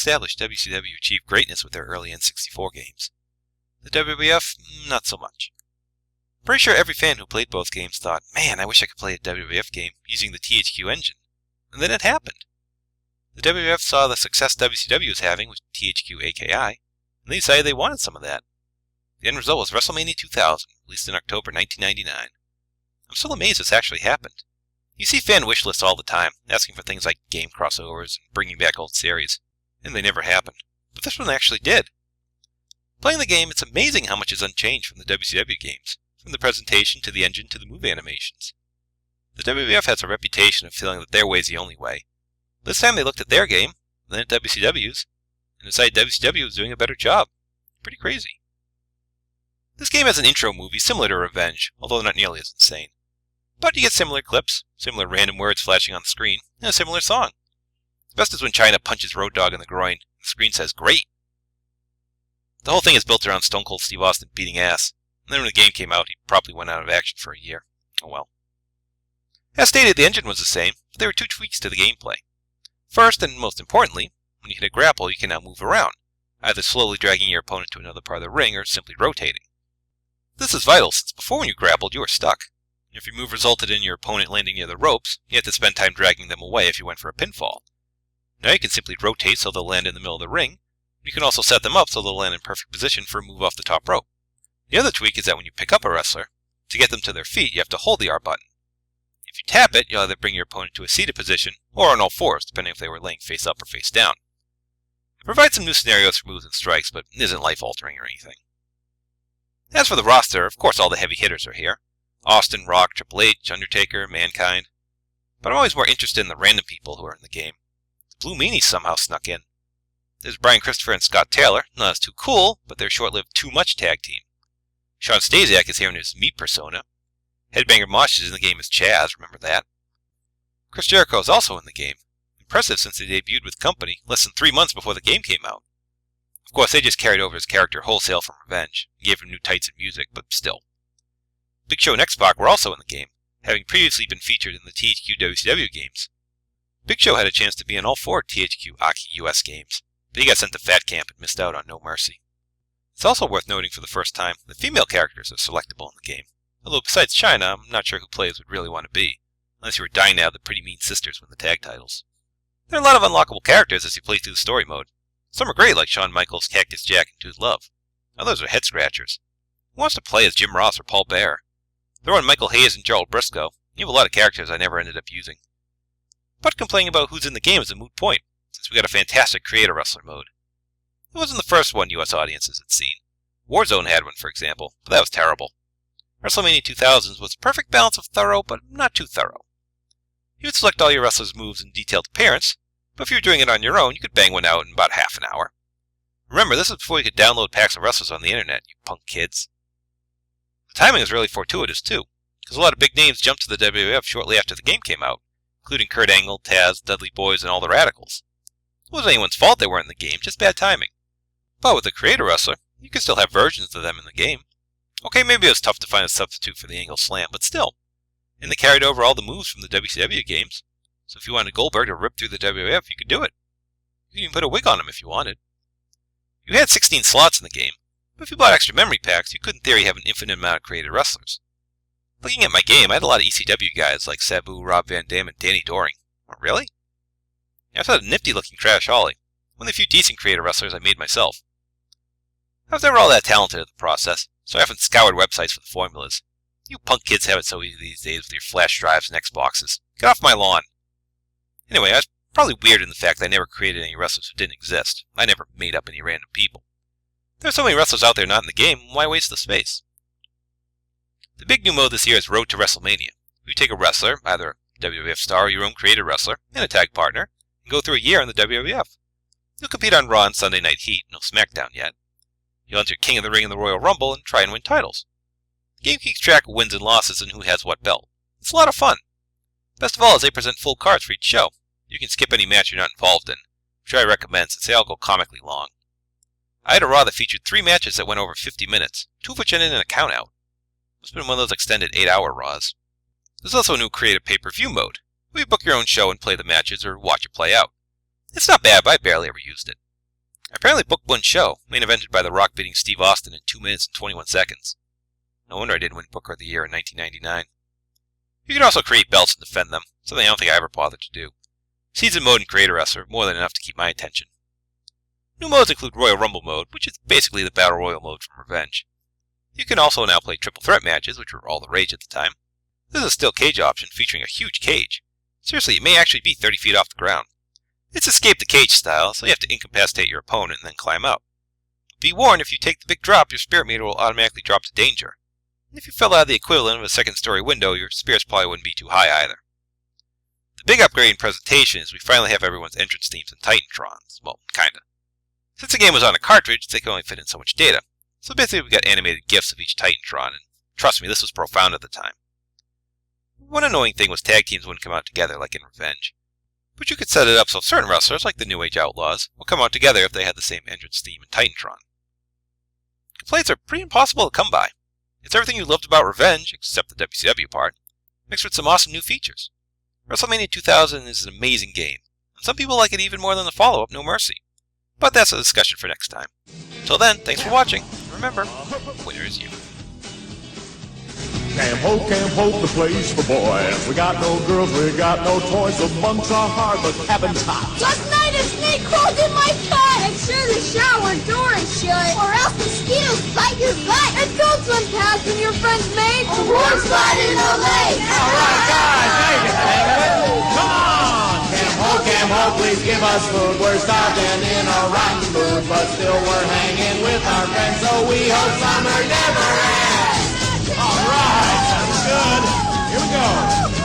established, WCW achieved greatness with their early N64 games. The WWF, not so much. Pretty sure every fan who played both games thought, man, I wish I could play a WWF game using the THQ engine. And then it happened. The WWF saw the success WCW was having with THQ AKI, and they decided they wanted some of that. The end result was WrestleMania 2000, released in October 1999. I'm still amazed this actually happened. You see fan wish lists all the time, asking for things like game crossovers and bringing back old series, and they never happened. But this one actually did. Playing the game, it's amazing how much is unchanged from the WCW games, from the presentation to the engine to the move animations. The WWF has a reputation of feeling that their way is the only way. This time they looked at their game, then at WCW's, and decided WCW was doing a better job. Pretty crazy. This game has an intro movie similar to Revenge, although not nearly as insane. But you get similar clips, similar random words flashing on the screen, and a similar song. The best is when Chyna punches Road Dogg in the groin, and the screen says, "Great!" The whole thing is built around Stone Cold Steve Austin beating ass, and then when the game came out, he probably went out of action for a year. Oh well. As stated, the engine was the same, but there were two tweaks to the gameplay. First, and most importantly, when you hit a grapple, you can now move around, either slowly dragging your opponent to another part of the ring or simply rotating. This is vital, since before when you grappled, you were stuck. If your move resulted in your opponent landing near the ropes, you had to spend time dragging them away if you went for a pinfall. Now you can simply rotate so they'll land in the middle of the ring. You can also set them up so they'll land in perfect position for a move off the top rope. The other tweak is that when you pick up a wrestler, to get them to their feet, you have to hold the R button. If you tap it, you'll either bring your opponent to a seated position, or on all fours, depending if they were laying face up or face down. It provides some new scenarios for moves and strikes, but isn't life-altering or anything. As for the roster, of course all the heavy hitters are here. Austin, Rock, Triple H, Undertaker, Mankind. But I'm always more interested in the random people who are in the game. The Blue Meanies somehow snuck in. There's Brian Christopher and Scott Taylor, not as too cool, but their short-lived Too Much tag team. Sean Stasiak is here in his Meat persona. Headbanger Mosh is in the game as Chaz, remember that. Chris Jericho is also in the game. Impressive since they debuted with Company less than 3 months before the game came out. Of course, they just carried over his character wholesale from Revenge, and gave him new tights and music, but still. Big Show and X-Pac were also in the game, having previously been featured in the THQ WCW games. Big Show had a chance to be in all 4 THQ Aki US games, but he got sent to Fat Camp and missed out on No Mercy. It's also worth noting for the first time that female characters are selectable in the game, although besides Chyna, I'm not sure who players would really want to be, unless you were dying to have the Pretty Mean Sisters win the tag titles. There are a lot of unlockable characters as you play through the story mode. Some are great, like Shawn Michaels, Cactus Jack, and Tooth Love. Others are head-scratchers. Who wants to play as Jim Ross or Paul Bearer? Throw in Michael Hayes and Gerald Briscoe. You have a lot of characters I never ended up using. But complaining about who's in the game is a moot point, since we got a fantastic Creator Wrestler mode. It wasn't the first one US audiences had seen. Warzone had one, for example, but that was terrible. WrestleMania 2000 was a perfect balance of thorough, but not too thorough. You would select all your wrestlers' moves in detailed appearance, but if you were doing it on your own, you could bang one out in about half an hour. Remember, this was before you could download packs of wrestlers on the internet, you punk kids. The timing is really fortuitous, too, because a lot of big names jumped to the WWF shortly after the game came out, including Kurt Angle, Taz, Dudley Boyz, and all the Radicals. It wasn't anyone's fault they weren't in the game, just bad timing. But with the Creator Wrestler, you can still have versions of them in the game. Okay, maybe it was tough to find a substitute for the Angle Slam, but still. And they carried over all the moves from the WCW games, so if you wanted Goldberg to rip through the WWF, you could do it. You could even put a wig on him if you wanted. You had 16 slots in the game, but if you bought extra memory packs, you could in theory have an infinite amount of created wrestlers. Looking at my game, I had a lot of ECW guys like Sabu, Rob Van Dam, and Danny Doring. Oh, really? I've had a nifty-looking Trash Holly, one of the few decent creative wrestlers I made myself. I was never all that talented at the process, so I often scoured websites for the formulas. You punk kids have it so easy these days with your flash drives and Xboxes. Get off my lawn. Anyway, I was probably weird in the fact that I never created any wrestlers who didn't exist. I never made up any random people. There's so many wrestlers out there not in the game, why waste the space? The big new mode this year is Road to WrestleMania. You take a wrestler, either a WWF star or your own created wrestler, and a tag partner, and go through a year in the WWF. You'll compete on Raw and Sunday Night Heat, no SmackDown yet. You'll enter King of the Ring in the Royal Rumble and try and win titles. The game keeps track of wins and losses and who has what belt. It's a lot of fun. Best of all is they present full cards for each show. You can skip any match you're not involved in, which I recommend since they all go comically long. I had a Raw that featured 3 matches that went over 50 minutes, 2 of which ended in a countout. It's been one of those extended 8-hour Raws. There's also a new creative pay-per-view mode, where you book your own show and play the matches or watch it play out. It's not bad, but I barely ever used it. I apparently booked one show, main evented by The Rock beating Steve Austin in 2 minutes and 21 seconds. No wonder I didn't win Booker of the Year in 1999. You can also create belts and defend them, something I don't think I ever bothered to do. Season mode and Creator Wrestler are more than enough to keep my attention. New modes include Royal Rumble mode, which is basically the Battle Royal mode from Revenge. You can also now play triple threat matches, which were all the rage at the time. This is a steel cage option featuring a huge cage. Seriously, it may actually be 30 feet off the ground. It's escape the cage style, so you have to incapacitate your opponent and then climb out. Be warned, if you take the big drop, your spirit meter will automatically drop to danger. And if you fell out of the equivalent of a second-story window, your spirits probably wouldn't be too high either. The big upgrade in presentation is we finally have everyone's entrance themes in Titantrons. Well, kinda. Since the game was on a cartridge, they could only fit in so much data. So basically we got animated GIFs of each Titantron, and trust me, this was profound at the time. One annoying thing was tag teams wouldn't come out together like in Revenge. But you could set it up so certain wrestlers, like the New Age Outlaws, will come out together if they had the same entrance theme in Titantron. Complaints are pretty impossible to come by. It's everything you loved about Revenge, except the WCW part, mixed with some awesome new features. WrestleMania 2000 is an amazing game, and some people like it even more than the follow-up, No Mercy. But that's a discussion for next time. Till then, thanks for watching. Remember, winner is you. Camp Ho, the place for boys. We got no girls, we got no toys. The bunks are hard, but cabin's hot. Last night a snake crawled in my cut. Make sure the shower door is shut, or else mosquitoes bite your butt. And don't swim past when your friends make a warm spot in the lake. All right, guys, now you get the hang of it. Come on! Camp Ho, please give us food. We're starving in a rotten mood, but still we're hanging with our friends, so we hope summer never ends. All right, sounds good. Here we go.